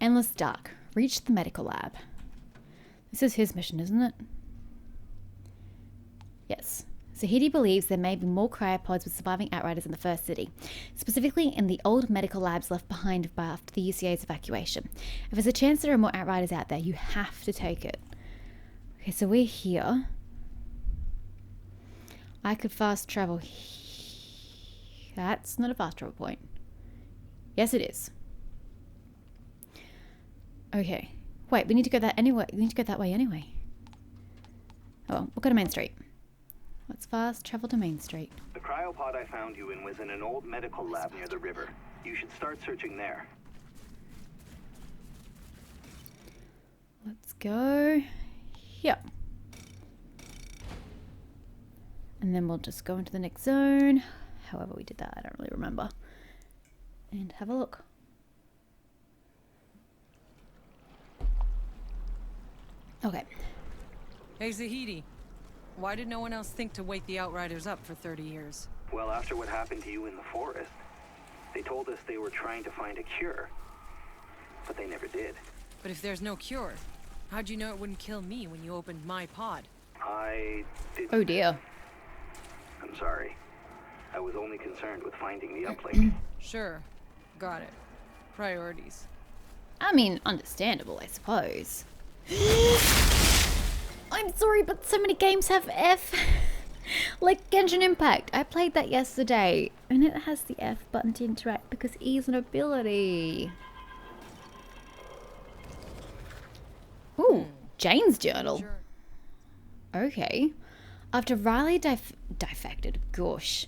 Endless dark. Reach the medical lab. This is his mission, isn't it? Yes. Zahidi believes there may be more cryopods with surviving Outriders in the first city, specifically in the old medical labs left behind after the UCA's evacuation. If there's a chance there are more Outriders out there, you have to take it. Okay, so we're here. I could fast travel. That's not a fast travel point. Yes, it is. Okay. Wait, we need to go that anyway. We need to go that way anyway. Oh, we'll go to Main Street. Let's fast travel to Main Street. The cryopod I found you in was in an old medical lab near the river. You should start searching there. Let's go here. And then we'll just go into the next zone. However we did that, I don't really remember. And have a look. Okay. Hey, Zahidi. Why did no one else think to wake the Outriders up for 30 years? Well, after what happened to you in the forest, they told us they were trying to find a cure. But they never did. But if there's no cure, how'd you know it wouldn't kill me when you opened my pod? I didn't. Oh dear. I'm sorry. I was only concerned with finding the uplink. Sure. Got it. Priorities. I mean, understandable, I suppose. I'm sorry, but so many games have F. Like Genshin Impact. I played that yesterday, and it has the F button to interact because E is an ability. Ooh, Jane's journal. Sure. Okay. After Riley defected, gosh.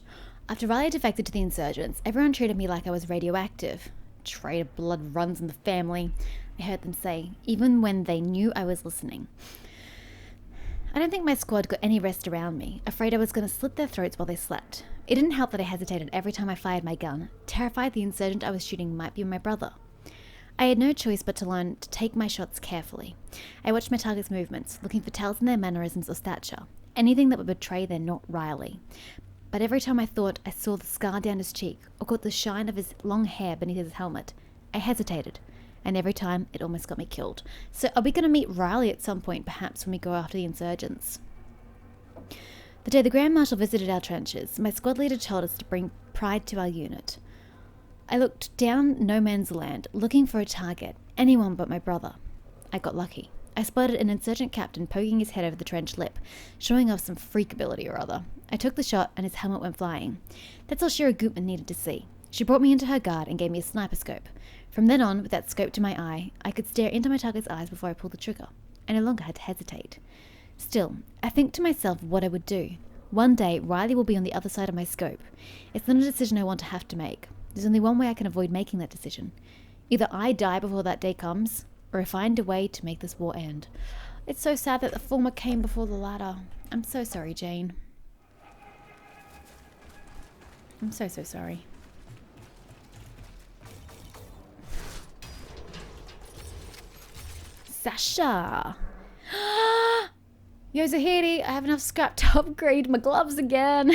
After Riley defected to the insurgents, everyone treated me like I was radioactive. Traitor blood runs in the family, I heard them say, even when they knew I was listening. I don't think my squad got any rest around me, afraid I was going to slit their throats while they slept. It didn't help that I hesitated every time I fired my gun, terrified the insurgent I was shooting might be my brother. I had no choice but to learn to take my shots carefully. I watched my target's movements, looking for tells in their mannerisms or stature, anything that would betray they're not Riley. But every time I thought I saw the scar down his cheek or caught the shine of his long hair beneath his helmet, I hesitated. And every time, it almost got me killed. So are we going to meet Riley at some point, perhaps, when we go after the insurgents? The day the Grand Marshal visited our trenches, my squad leader told us to bring pride to our unit. I looked down no man's land, looking for a target, anyone but my brother. I got lucky. I spotted an insurgent captain poking his head over the trench lip, showing off some freak ability or other. I took the shot, and his helmet went flying. That's all Shira Gutman needed to see. She brought me into her guard and gave me a sniper scope. From then on, with that scope to my eye, I could stare into my target's eyes before I pulled the trigger. I no longer had to hesitate. Still, I think to myself what I would do. One day, Riley will be on the other side of my scope. It's not a decision I want to have to make. There's only one way I can avoid making that decision. Either I die before that day comes, or I find a way to make this war end. It's so sad that the former came before the latter. I'm so sorry, Jane. I'm so sorry. Sasha! Yo, Zahidi, I have enough scrap to upgrade my gloves again.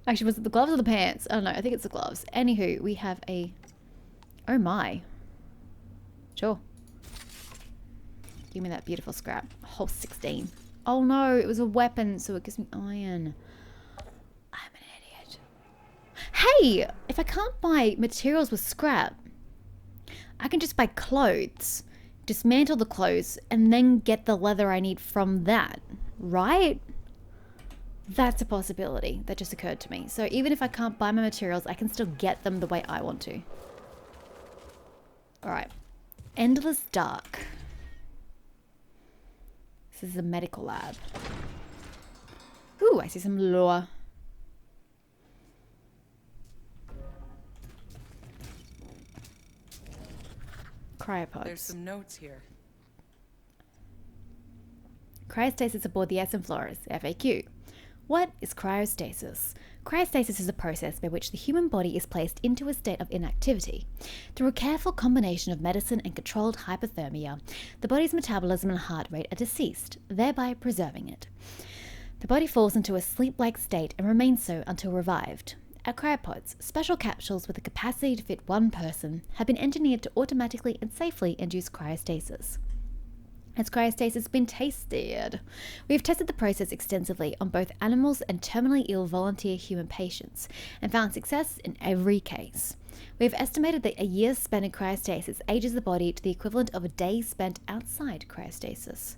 Actually, was it the gloves or the pants? I don't know. I think it's the gloves. Anywho, we have a... Oh my. Sure. Give me that beautiful scrap. A whole 16. Oh no, it was a weapon, so it gives me iron. I'm an idiot. Hey! If I can't buy materials with scrap, I can just buy clothes, dismantle the clothes, and then get the leather I need from that, right? That's a possibility that just occurred to me. So even if I can't buy my materials, I can still get them the way I want to. Alright. Endless dark. This is a medical lab. Ooh, I see some lore. Cryopods. There's some notes here. Cryostasis aboard the Essen Flores, FAQ. What is cryostasis? Cryostasis is a process by which the human body is placed into a state of inactivity. Through a careful combination of medicine and controlled hypothermia, the body's metabolism and heart rate are deceased, thereby preserving it. The body falls into a sleep-like state and remains so until revived. Our cryopods, special capsules with the capacity to fit one person, have been engineered to automatically and safely induce cryostasis. Has cryostasis been tested? We have tested the process extensively on both animals and terminally ill volunteer human patients and found success in every case. We have estimated that a year spent in cryostasis ages the body to the equivalent of a day spent outside cryostasis.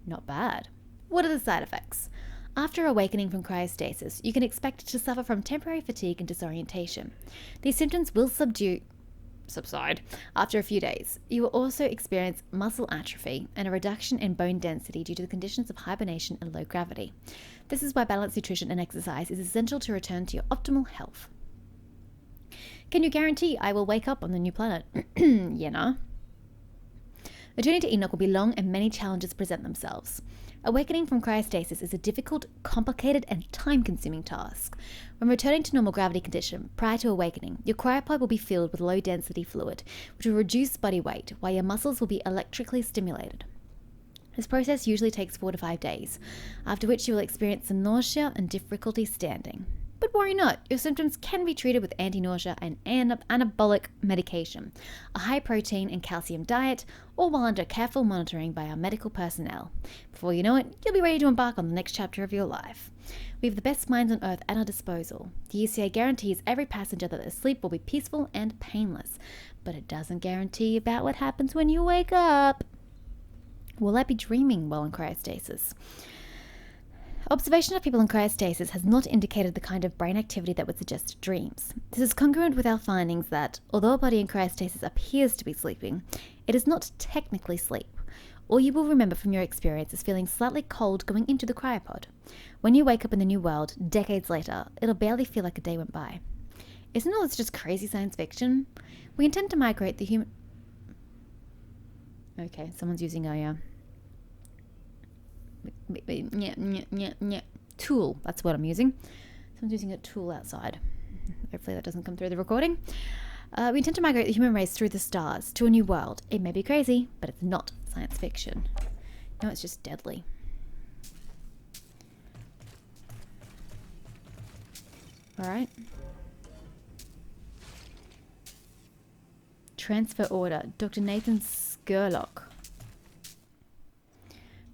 Not bad. What are the side effects? After awakening from cryostasis, you can expect to suffer from temporary fatigue and disorientation. These symptoms will subside after a few days. You will also experience muscle atrophy and a reduction in bone density due to the conditions of hibernation and low gravity. This is why balanced nutrition and exercise is essential to return to your optimal health. Can you guarantee I will wake up on the new planet? Yeah. Returning to Enoch will be long and many challenges present themselves. Awakening from cryostasis is a difficult, complicated, and time-consuming task. When returning to normal gravity condition prior to awakening, your cryopod will be filled with low-density fluid, which will reduce body weight, while your muscles will be electrically stimulated. This process usually takes 4 to 5 days, after which you will experience some nausea and difficulty standing. But worry not, your symptoms can be treated with anti-nausea and anabolic medication, a high-protein and calcium diet, all while under careful monitoring by our medical personnel. Before you know it, you'll be ready to embark on the next chapter of your life. We have the best minds on Earth at our disposal. The ECA guarantees every passenger that their sleep will be peaceful and painless, but it doesn't guarantee about what happens when you wake up. Will I be dreaming while in cryostasis? Observation of people in cryostasis has not indicated the kind of brain activity that would suggest dreams. This is congruent with our findings that, although a body in cryostasis appears to be sleeping, it is not technically sleep. All you will remember from your experience is feeling slightly cold going into the cryopod. When you wake up in the new world, decades later, it'll barely feel like a day went by. Isn't all this just crazy science fiction? We intend to migrate the human... Okay, someone's using a... tool. That's what I'm using. Someone's using a tool outside. Hopefully that doesn't come through the recording. We intend to migrate the human race through the stars to a new world. It may be crazy, but it's not science fiction. No, it's just deadly. Alright. Transfer order. Dr. Nathan Skurlock.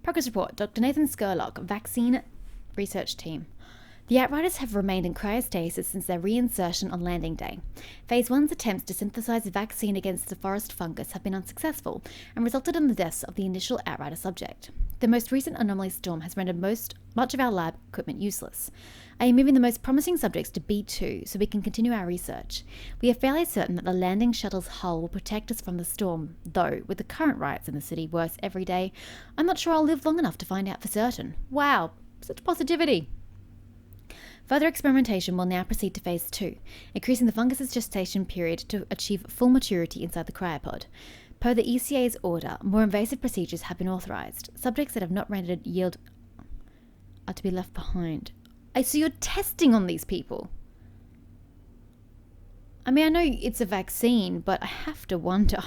Progress report. Dr. Nathan Skurlock, vaccine research team. The Outriders have remained in cryostasis since their reinsertion on landing day. Phase 1's attempts to synthesize a vaccine against the forest fungus have been unsuccessful and resulted in the deaths of the initial Outrider subject. The most recent anomaly storm has rendered much of our lab equipment useless. I am moving the most promising subjects to B2 so we can continue our research. We are fairly certain that the landing shuttle's hull will protect us from the storm, though, with the current riots in the city worse every day, I'm not sure I'll live long enough to find out for certain. Wow, such positivity! Further experimentation will now proceed to Phase 2, increasing the fungus's gestation period to achieve full maturity inside the cryopod. Per the ECA's order, more invasive procedures have been authorized. Subjects that have not rendered yield are to be left behind. So you're testing on these people? I mean, I know it's a vaccine, but I have to wonder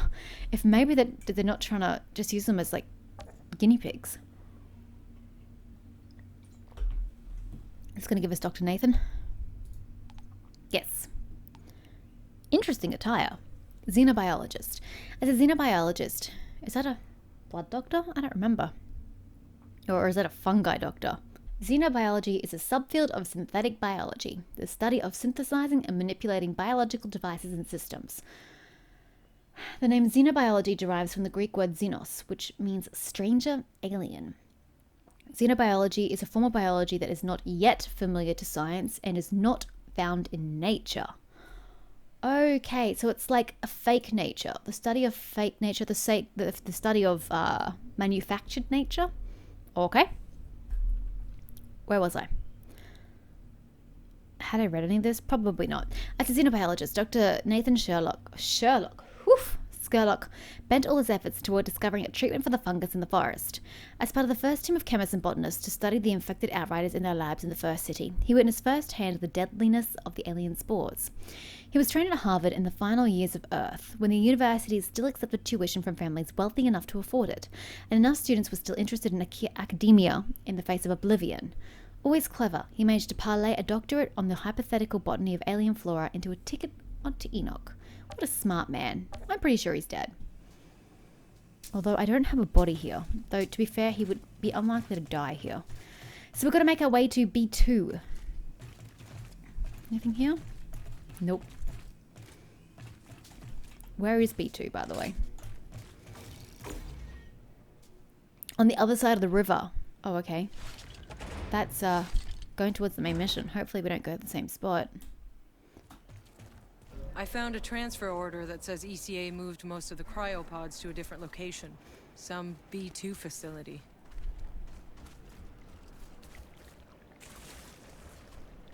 if maybe they're not trying to just use them as, like, guinea pigs. It's going to give us Dr. Nathan. Yes. Interesting attire. Xenobiologist. As a xenobiologist, is that a blood doctor? I don't remember. Or is that a fungi doctor? Xenobiology is a subfield of synthetic biology, the study of synthesizing and manipulating biological devices and systems. The name xenobiology derives from the Greek word xenos, which means stranger, alien. Xenobiology is a form of biology that is not yet familiar to science and is not found in nature. Okay, so it's like a fake nature. The study of fake nature, the study of manufactured nature. Okay. Where was I? Had I read any of this? Probably not. As a xenobiologist, Dr. Nathan Skurlock bent all his efforts toward discovering a treatment for the fungus in the forest. As part of the first team of chemists and botanists to study the infected Outriders in their labs in the first city, he witnessed firsthand the deadliness of the alien spores. He was trained at Harvard in the final years of Earth, when the university still accepted tuition from families wealthy enough to afford it, and enough students were still interested in academia in the face of oblivion. Always clever, he managed to parlay a doctorate on the hypothetical botany of alien flora into a ticket onto Enoch. What a smart man. I'm pretty sure he's dead. Although I don't have a body here. Though, to be fair, he would be unlikely to die here. So we've got to make our way to B2. Anything here? Nope. Where is B2, by the way? On the other side of the river. Oh, okay. That's going towards the main mission. Hopefully we don't go to the same spot. I found a transfer order that says ECA moved most of the cryopods to a different location. Some B2 facility.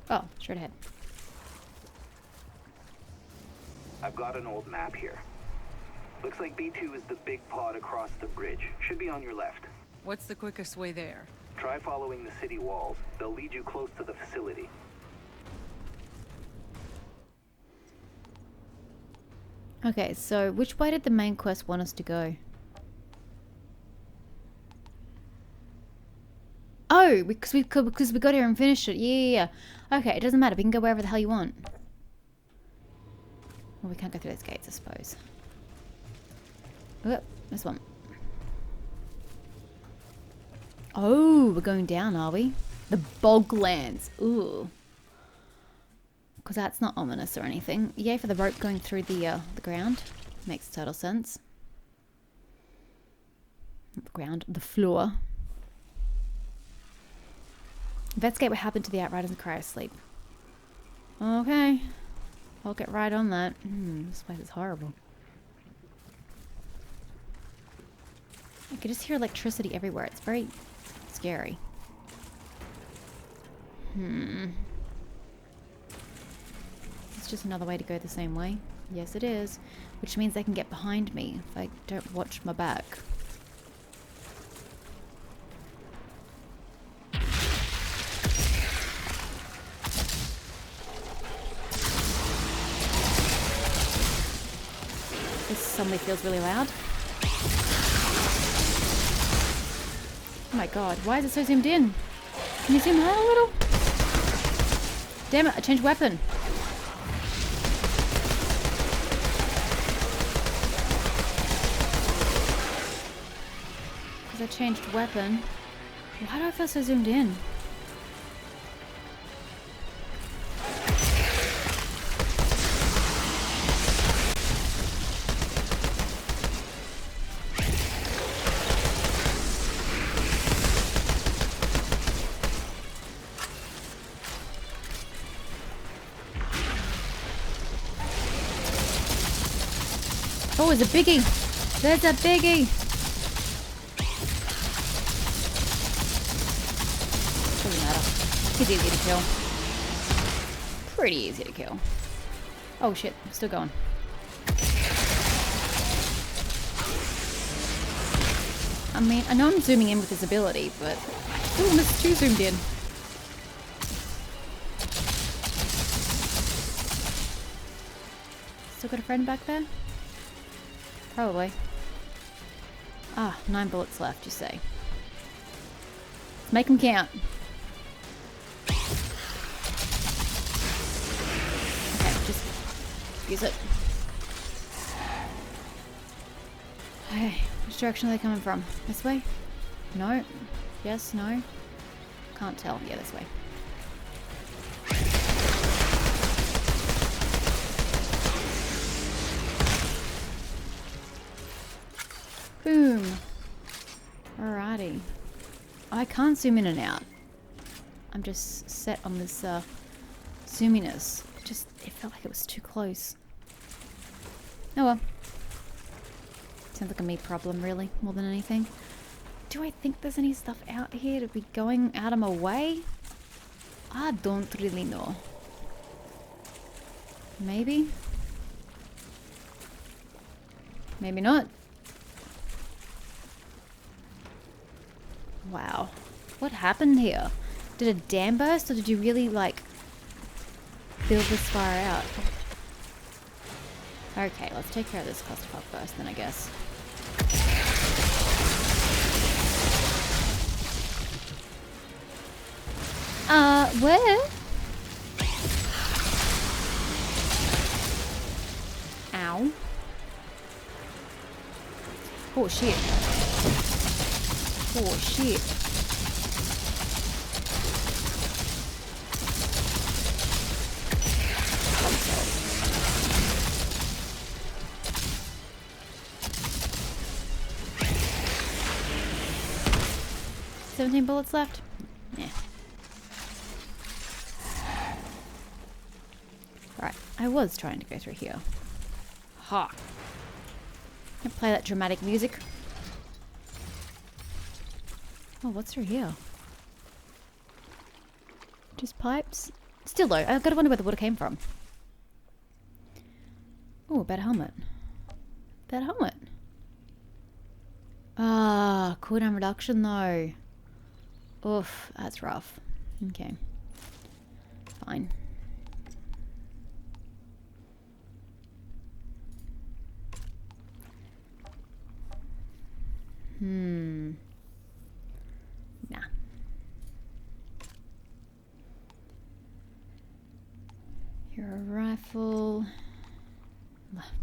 Oh, straight ahead. I've got an old map here. Looks like B2 is the big pod across the bridge. Should be on your left. What's the quickest way there? Try following the city walls. They'll lead you close to the facility. Okay, so which way did the main quest want us to go? Oh, because we got here and finished it. Yeah. Okay, it doesn't matter. We can go wherever the hell you want. Well, we can't go through those gates, I suppose. Oh, this one. Oh, we're going down, are we? The Boglands. Ooh. Because that's not ominous or anything. Yay for the rope going through the ground. Makes total sense. Not the ground, the floor. Investigate what happened to the Outriders in cryosleep. Okay. I'll get right on that. This place is horrible. I could just hear electricity everywhere. It's very scary. It's just another way to go the same way. Yes, it is. Which means they can get behind me if I don't watch my back. This suddenly feels really loud. Oh my god, why is it so zoomed in? Can you zoom out a little? Damn it, I changed weapon. Because I changed weapon. Why do I feel so zoomed in? Oh, it's a biggie. There's a biggie. Doesn't matter. He's easy to kill. Pretty easy to kill. Oh shit, I'm still going. I mean, I know I'm zooming in with his ability, but I still almost too zoomed in. Still got a friend back there? Probably. Ah, 9 bullets left, you say. Let's make them count. Okay, just use it. Okay, which direction are they coming from? This way? No? Yes? No? Can't tell. Yeah, this way. Boom. Alrighty. I can't zoom in and out. I'm just set on this zoominess. It felt like it was too close. Oh well. Sounds like a me problem, really, more than anything. Do I think there's any stuff out here to be going out of my way? I don't really know. Maybe? Maybe not. Wow. What happened here? Did a dam burst or did you really, like, build this far out? Okay, let's take care of this clusterfuck first then, I guess. Where? Ow. Oh, shit. Oh, shit. Oh, 17 bullets left? Yeah. Right, I was trying to go through here. Ha! Can't play that dramatic music. Oh, what's through here? Just pipes? Still though, I've got to wonder where the water came from. Oh, bad helmet. Bad helmet. Ah, cooldown reduction though. Oof, that's rough. Okay. Fine. Nah. You're a rifle.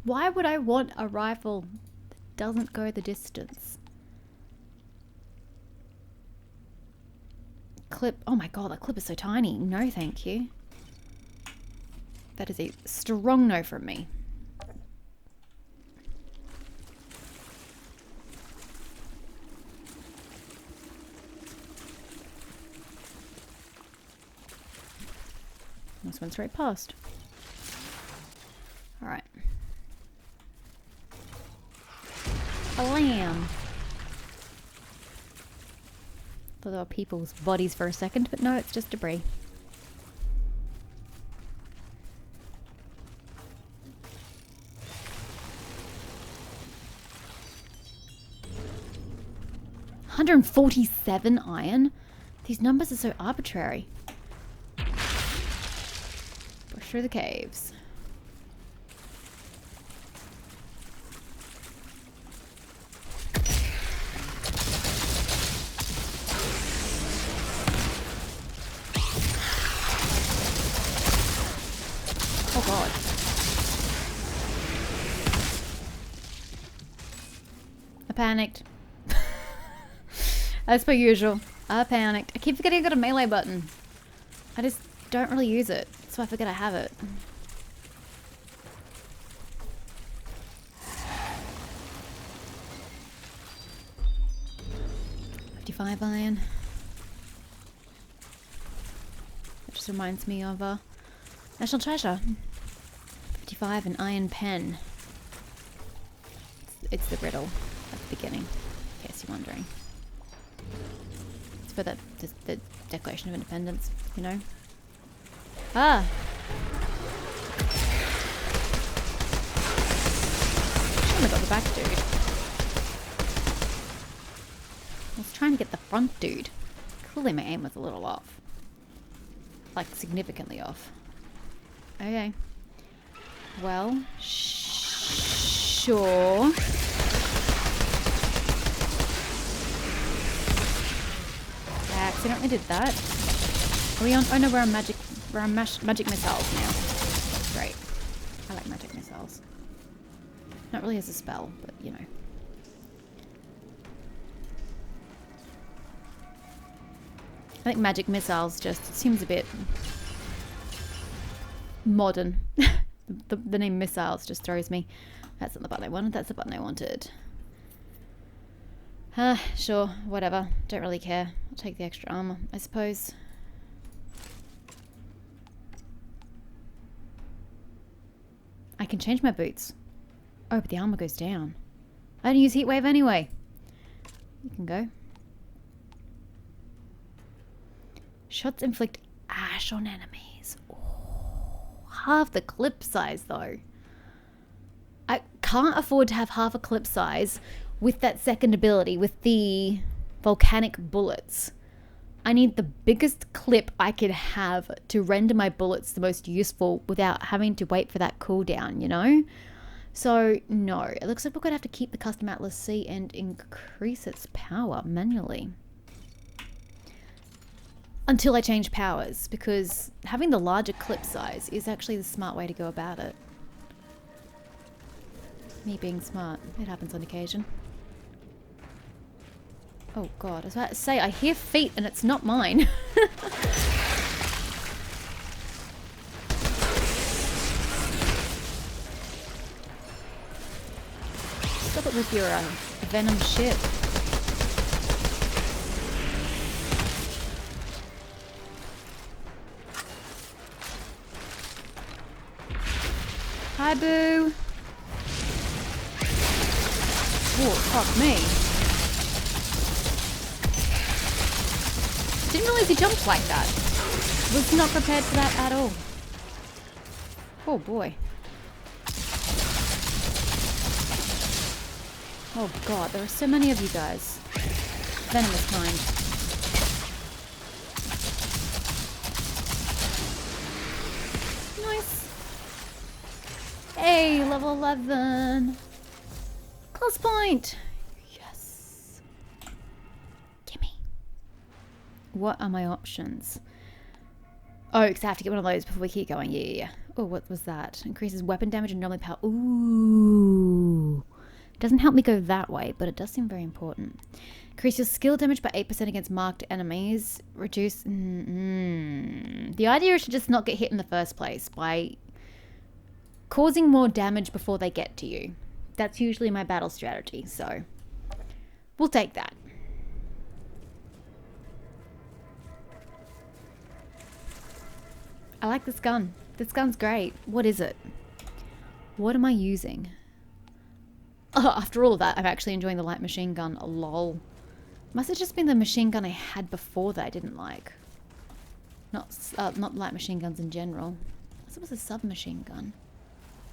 Why would I want a rifle that doesn't go the distance? Clip. Oh my god, that clip is so tiny. No, thank you. That is a strong no from me. This went straight past. Alright. A lamb. Thought they were people's bodies for a second, but no, it's just debris. $147 iron? These numbers are so arbitrary. Push through the caves. Oh god. I panicked. As per usual, I panicked. I keep forgetting I got a melee button. I just don't really use it, so I forget I have it. $55 iron. That just reminds me of National Treasure. 55 an iron pen. It's the riddle at the beginning, in case you're wondering. It's for the Declaration of Independence, you know? Ah! Shouldn't have got the back dude. I was trying to get the front dude. Clearly my aim was a little off. Like, significantly off. Okay. Well, sure. I accidentally did that. Are we on? Oh no, we're on magic. We're on magic missiles now. Great. I like magic missiles. Not really as a spell, but you know. I think magic missiles just seems a bit modern. the name missiles just throws me. That's not the button I wanted. That's the button I wanted. Sure, whatever. Don't really care. I'll take the extra armor, I suppose. I can change my boots. Oh, but the armor goes down. I don't use heat wave anyway. You can go. Shots inflict ash on enemies. Oh, half the clip size though. I can't afford to have half a clip size with that second ability, with the volcanic bullets. I need the biggest clip I could have to render my bullets the most useful without having to wait for that cooldown, you know? So, no. It looks like we're going to have to keep the custom Atlas C and increase its power manually. until I change powers, because having the larger clip size is actually the smart way to go about it. Me being smart. It happens on occasion. Oh god, I was about to say, I hear feet and it's not mine. Stop it with your venom shit. Hi, boo. Oh, fuck me. Didn't realize he jumped like that. Was not prepared for that at all. Oh boy. Oh god, there are so many of you guys. Venomous kind. Nice. Hey, level 11. Close point. Yes. Gimme. What are my options? Oh, because I have to get one of those before we keep going. Yeah. Oh, what was that? Increases weapon damage and normally power. Ooh. Doesn't help me go that way, but it does seem very important. Increase your skill damage by 8% against marked enemies. Reduce... The idea is to just not get hit in the first place by causing more damage before they get to you. That's usually my battle strategy, so we'll take that. I like this gun. This gun's great. What is it? What am I using? Oh, after all of that, I'm actually enjoying the light machine gun. Lol. Must have just been the machine gun I had before that I didn't like. Not light machine guns in general. I thought it was a submachine gun.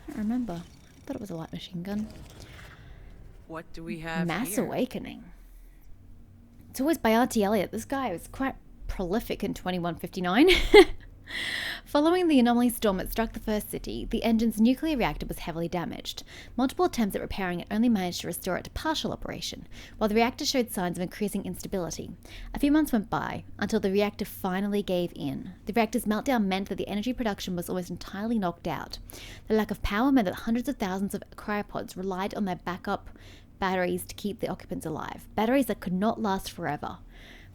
I don't remember. I thought it was a light machine gun. What do we have Mass here? Awakening. It's always by R.T. Elliott. This guy was quite prolific in 2159. Following the anomaly storm that struck the first city, the engine's nuclear reactor was heavily damaged. Multiple attempts at repairing it only managed to restore it to partial operation, while the reactor showed signs of increasing instability. A few months went by, until the reactor finally gave in. The reactor's meltdown meant that the energy production was almost entirely knocked out. The lack of power meant that hundreds of thousands of cryopods relied on their backup batteries to keep the occupants alive. Batteries that could not last forever.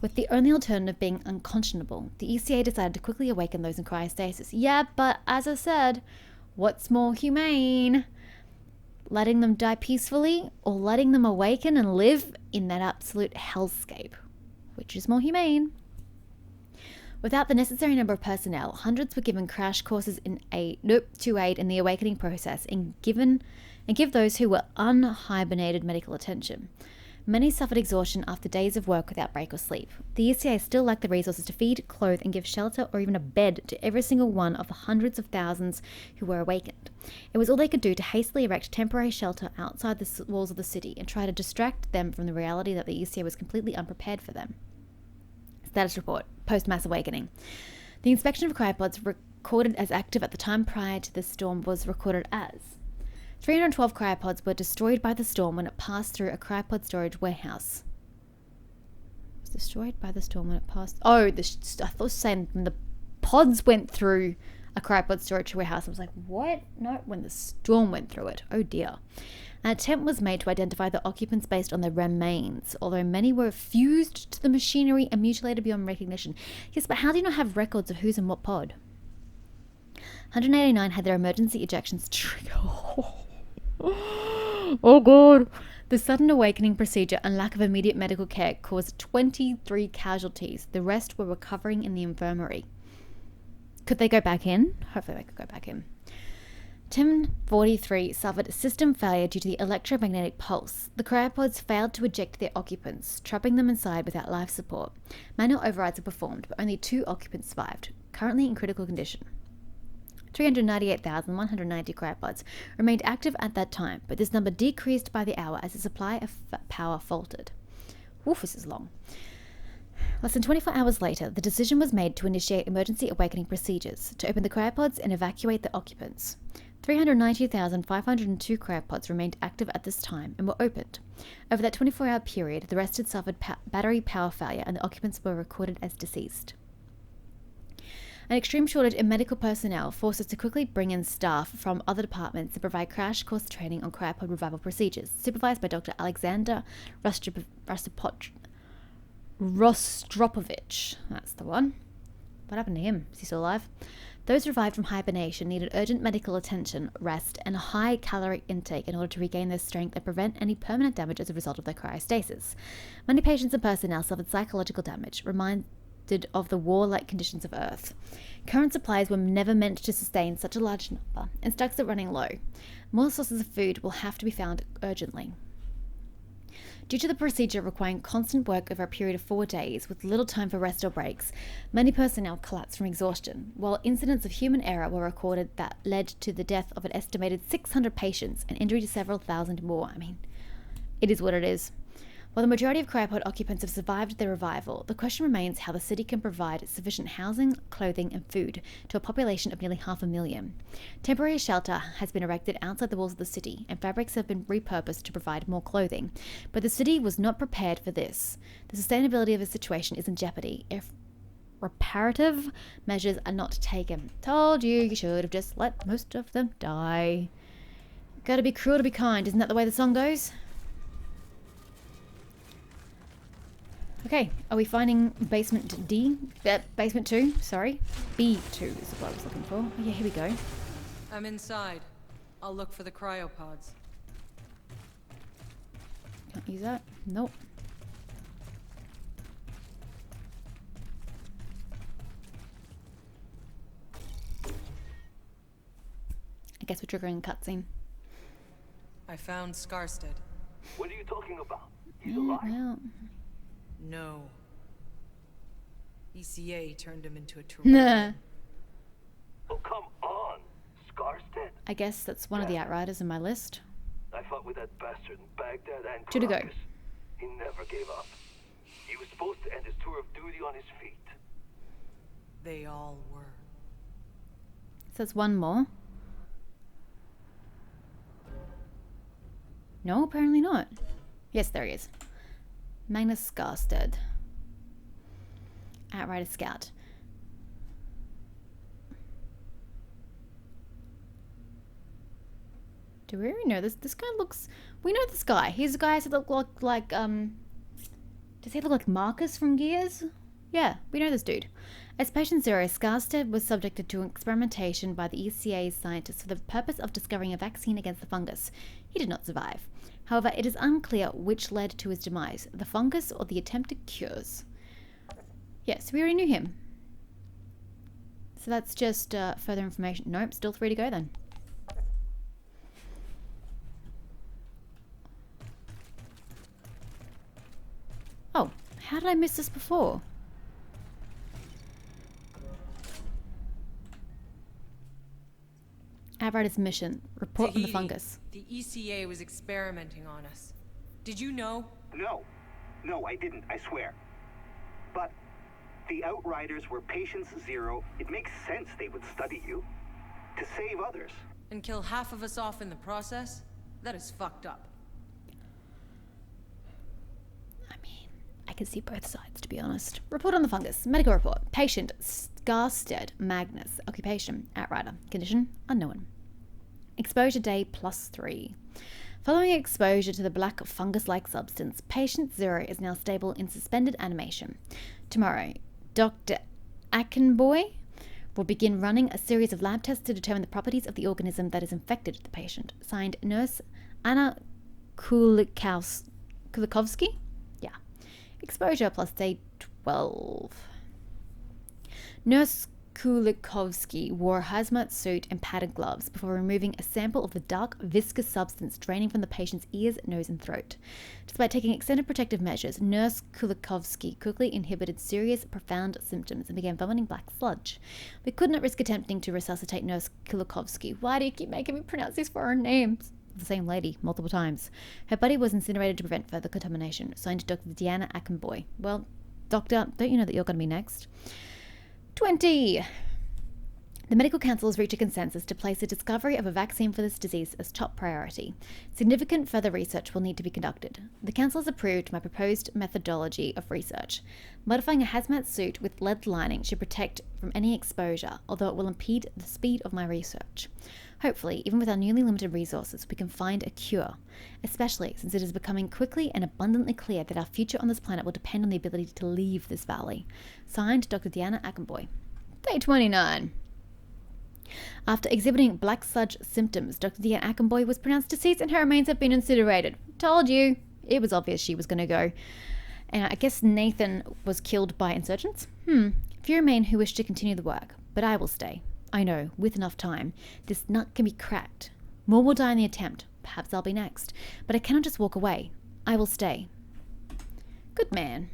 With the only alternative being unconscionable, the ECA decided to quickly awaken those in cryostasis. Yeah, but as I said, what's more humane? Letting them die peacefully or letting them awaken and live in that absolute hellscape? Which is more humane? Without the necessary number of personnel, hundreds were given crash courses to aid in the awakening process and give those who were unhibernated medical attention. Many suffered exhaustion after days of work without break or sleep. The ECA still lacked the resources to feed, clothe, and give shelter or even a bed to every single one of the hundreds of thousands who were awakened. It was all they could do to hastily erect temporary shelter outside the walls of the city and try to distract them from the reality that the ECA was completely unprepared for them. Status report, post-mass awakening. The inspection of cryopods recorded as active at the time prior to the storm was recorded as 312 cryopods were destroyed by the storm when it passed through a cryopod storage warehouse. It was destroyed by the storm when it passed... Oh, I thought it was saying when the pods went through a cryopod storage warehouse. I was like, what? No, when the storm went through it. Oh dear. An attempt was made to identify the occupants based on their remains, although many were fused to the machinery and mutilated beyond recognition. Yes, but how do you not have records of who's in what pod? 189 had their emergency ejections triggered. Oh god. The sudden awakening procedure and lack of immediate medical care caused 23 casualties. The rest were recovering in the infirmary. Could they go back in? Hopefully they could go back in. 1043 suffered system failure due to the electromagnetic pulse. The cryopods failed to eject their occupants, trapping them inside without life support. Manual overrides were performed, but only 2 occupants survived, currently in critical condition. 398,190 cryopods remained active at that time, but this number decreased by the hour as the supply of power faltered. Oof, this is long. Less than 24 hours later, the decision was made to initiate emergency awakening procedures to open the cryopods and evacuate the occupants. 390,502 cryopods remained active at this time and were opened. Over that 24-hour period, the rest had suffered battery power failure and the occupants were recorded as deceased. An extreme shortage in medical personnel forced us to quickly bring in staff from other departments to provide crash course training on cryopod revival procedures, supervised by Dr. Alexander Rostropovich. That's the one. What happened to him? Is he still alive? Those revived from hibernation needed urgent medical attention, rest, and a high caloric intake in order to regain their strength and prevent any permanent damage as a result of their cryostasis. Many patients and personnel suffered psychological damage, reminded of the warlike conditions of Earth. Current supplies were never meant to sustain such a large number, and stocks are running low. More sources of food will have to be found urgently. Due to the procedure requiring constant work over a period of 4 days with little time for rest or breaks, many personnel collapsed from exhaustion, while incidents of human error were recorded that led to the death of an estimated 600 patients and injury to several thousand more. I mean, it is what it is. While the majority of cryopod occupants have survived their revival, the question remains how the city can provide sufficient housing, clothing, and food to a population of nearly 500,000. Temporary shelter has been erected outside the walls of the city, and fabrics have been repurposed to provide more clothing. But the city was not prepared for this. The sustainability of the situation is in jeopardy if reparative measures are not taken. Told you, you should have just let most of them die. Gotta be cruel to be kind, isn't that the way the song goes? Okay, are we finding basement D? Basement 2, sorry. B2 is what I was looking for. Oh yeah, here we go. I'm inside. I'll look for the cryopods. Can't use that. Nope. I guess we're triggering a cutscene. I found Skarstead. What are you talking about? He's Yeah, alive. well. No. ECA turned him into a Nah. Tyranian. Oh, come on. Skarstead? I guess that's one of the Outriders in my list. I fought with that bastard in Baghdad and Two to go. Caracas. He never gave up. He was supposed to end his tour of duty on his feet. They all were. So that's one more. No, apparently not. Yes, there he is. Magnus Skarstead. Outrider Scout. Do we already know this? This guy looks... We know this guy. He's the guy that look like, Does he look like Marcus from Gears? Yeah, we know this dude. As Patient Zero, Skarstead was subjected to experimentation by the ECA's scientists for the purpose of discovering a vaccine against the fungus. He did not survive. However, it is unclear which led to his demise, the fungus or the attempted cures. Yes, we already knew him. So that's just further information. Nope, still 3 to go then. Oh, how did I miss this before? Outrider's mission. Report on the Tahiti, fungus. The ECA was experimenting on us. Did you know? No, I didn't, I swear. But the Outriders were Patients Zero. It makes sense they would study you. To save others. And kill half of us off in the process? That is fucked up. I mean, I can see both sides, to be honest. Report on the fungus. Medical report. Patient Skarstead Magnus. Occupation Outrider. Condition unknown. Exposure day +3. Following exposure to the black fungus-like substance, Patient Zero is now stable in suspended animation. Tomorrow, Dr. Akenboy will begin running a series of lab tests to determine the properties of the organism that has infected the patient. Signed, Nurse Anna Kulikovsky? Yeah. Exposure plus day 12. Nurse Kulikovsky wore a hazmat suit and padded gloves before removing a sample of the dark, viscous substance draining from the patient's ears, nose, and throat. Despite taking extended protective measures, Nurse Kulikovsky quickly inhibited serious, profound symptoms and began vomiting black sludge. We could not risk attempting to resuscitate Nurse Kulikovsky. Why do you keep making me pronounce these foreign names? The same lady, multiple times. Her body was incinerated to prevent further contamination. Signed, Dr. Deanna Akenboy. Well, Doctor, don't you know that you're going to be next? 20. The medical council has reached a consensus to place the discovery of a vaccine for this disease as top priority. Significant further research will need to be conducted. The council has approved my proposed methodology of research. Modifying a hazmat suit with lead lining should protect from any exposure, although it will impede the speed of my research. Hopefully, even with our newly limited resources, we can find a cure, especially since it is becoming quickly and abundantly clear that our future on this planet will depend on the ability to leave this valley. Signed, Dr. Deanna Ackenboy. Day 29. After exhibiting black sludge symptoms, Dr. Deanna Ackenboy was pronounced deceased and her remains have been incinerated. Told you. It was obvious she was going to go. And I guess Nathan was killed by insurgents? Few remain who wish to continue the work, but I will stay. I know, with enough time, this nut can be cracked. More will die in the attempt. Perhaps I'll be next. But I cannot just walk away. I will stay. Good man.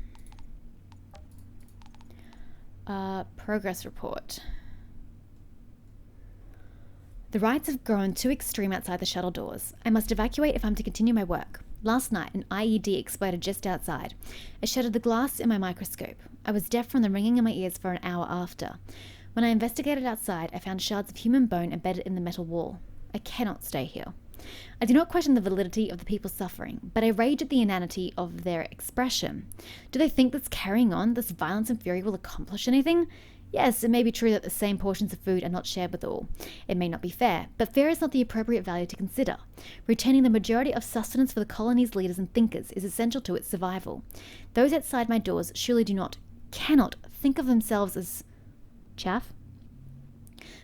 Progress report. The riots have grown too extreme outside the shuttle doors. I must evacuate if I'm to continue my work. Last night, an IED exploded just outside. It shattered the glass in my microscope. I was deaf from the ringing in my ears for an hour after. When I investigated outside, I found shards of human bone embedded in the metal wall. I cannot stay here. I do not question the validity of the people suffering, but I rage at the inanity of their expression. Do they think that carrying on this violence and fury will accomplish anything? Yes, it may be true that the same portions of food are not shared with all. It may not be fair, but fair is not the appropriate value to consider. Retaining the majority of sustenance for the colony's leaders and thinkers is essential to its survival. Those outside my doors surely cannot think of themselves as chaff.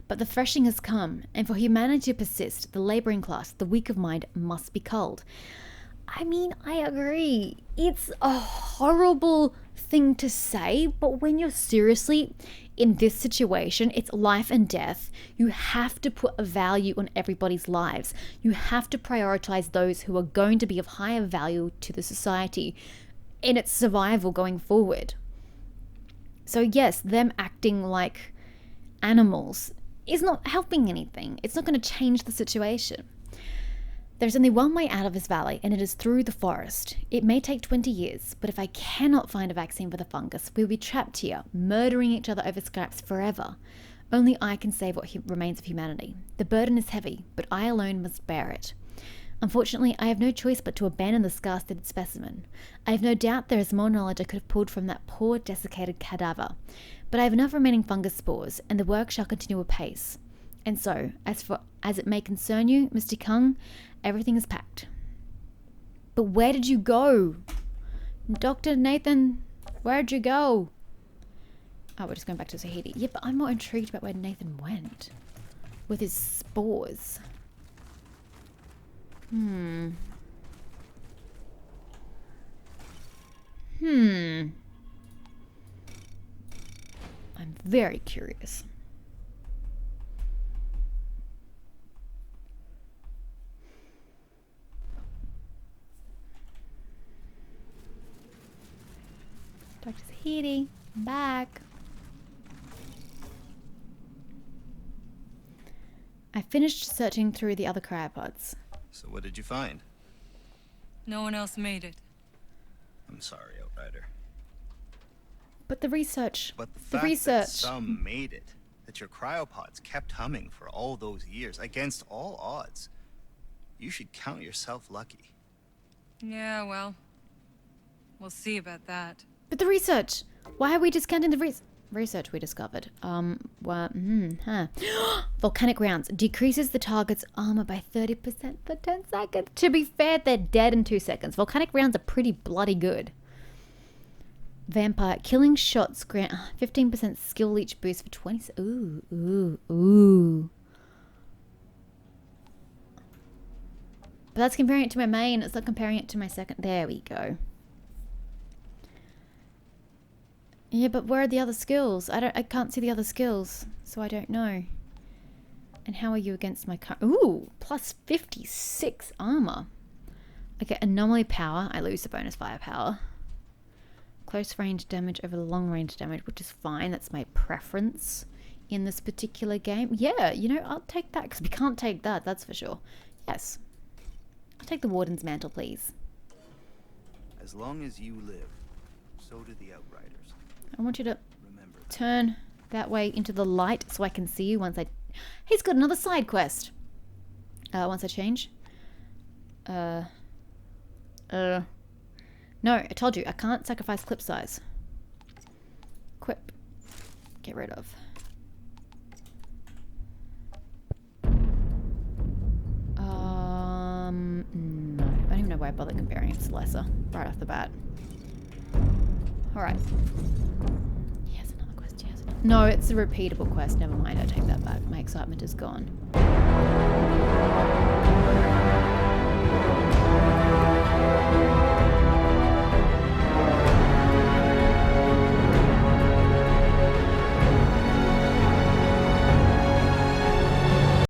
But the threshing has come, and for humanity to persist, the labouring class, the weak of mind, must be culled. I mean, I agree. It's a horrible thing to say, but when you're seriously in this situation, it's life and death. You have to put a value on everybody's lives. You have to prioritize those who are going to be of higher value to the society in its survival going forward. So yes, them acting like animals is not helping anything. It's not going to change the situation. There's only one way out of this valley, and it is through the forest. It may take 20 years, but if I cannot find a vaccine for the fungus, we'll be trapped here, murdering each other over scraps forever. Only I can save what remains of humanity. The burden is heavy, but I alone must bear it. Unfortunately, I have no choice but to abandon the scar-studded specimen. I have no doubt there is more knowledge I could have pulled from that poor, desiccated cadaver. But I have enough remaining fungus spores, and the work shall continue apace. And so, as it may concern you, Mr. Kung, everything is packed. But where did you go? Dr. Nathan, where'd you go? Oh, we're just going back to Tahiti. Yeah, but I'm more intrigued about where Nathan went. With his spores. I'm very curious. Dr. Tahiti, I'm back. I finished searching through the other cryopods. So what did you find? No one else made it. I'm sorry, Outrider. But the research. But the fact that some made it, that your cryopods kept humming for all those years, against all odds, you should count yourself lucky. Yeah, well, we'll see about that. But the research! Why are we discounting the research we discovered? Volcanic rounds decreases the target's armor by 30% for 10 seconds. To be fair, they're dead in 2 seconds. Volcanic rounds are pretty bloody good. Vampire killing shots grant 15% skill leech boost for 20. Ooh. But that's comparing it to my main. It's not comparing it to my second. There we go. Yeah, but where are the other skills? I can't see the other skills, so I don't know. And how are you against my car? Ooh, plus 56 armor. Okay, anomaly power. I lose the bonus firepower. Close range damage over long range damage, which is fine. That's my preference in this particular game. Yeah, you know, I'll take that because we can't take that. That's for sure. Yes. I'll take the Warden's Mantle, please. As long as you live, so do the Outriders. I want you to Remember that. turn that way into the light so I can see you once I... He's got another side quest. Once I change. No, I told you, I can't sacrifice clip size. Equip. Get rid of. No. I don't even know why I bother comparing. It's lesser. Right off the bat. Alright. Yes, another quest, yes. No, it's a repeatable quest. Never mind, I take that back. My excitement is gone.